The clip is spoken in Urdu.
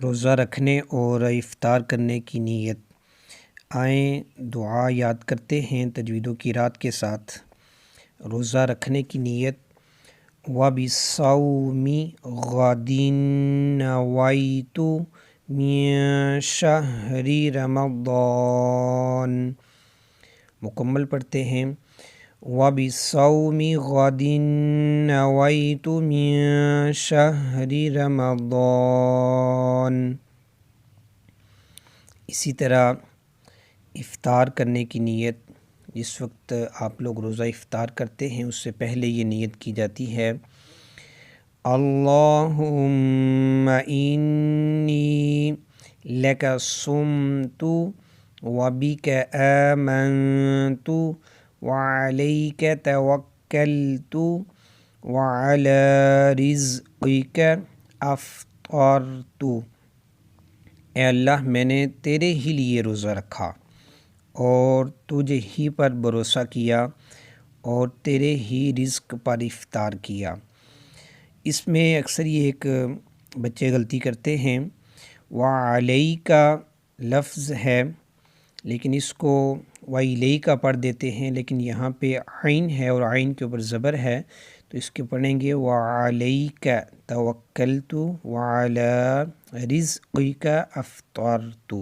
روزہ رکھنے اور افطار کرنے کی نیت۔ آئیں دعا یاد کرتے ہیں تجوید و قرات کے ساتھ۔ روزہ رکھنے کی نیت۔ وَبِالصَّوْمِ غَدٍ نَوَيْتُ مِن شَهْرِ رَمَضَانَ۔ مکمل پڑھتے ہیں۔ وَبِالصَّوْمِ غَدٍ نَوَيْتُ مِن شَهْرِ رَمَضَانَ۔ اسی طرح افطار کرنے کی نیت، جس وقت آپ لوگ روزہ افطار کرتے ہیں اس سے پہلے یہ نیت کی جاتی ہے، اللہم انی لک صمت وبک آمنت وعلیک توکلت وعلی رزقک افطرت۔ اے اللہ، میں نے تیرے ہی لیے روزہ رکھا اور تجھے ہی پر بھروسہ کیا اور تیرے ہی رزق پر افطار کیا۔ اس میں اکثر یہ ایک بچے غلطی کرتے ہیں، وعلیک لفظ ہے لیکن اس کو وَإِلَيْكَ پڑھ دیتے ہیں، لیکن یہاں پہ عین ہے اور عین کے اوپر زبر ہے تو اس کے پڑھیں گے وعلیک توکلت وعلی رزقک افطرت۔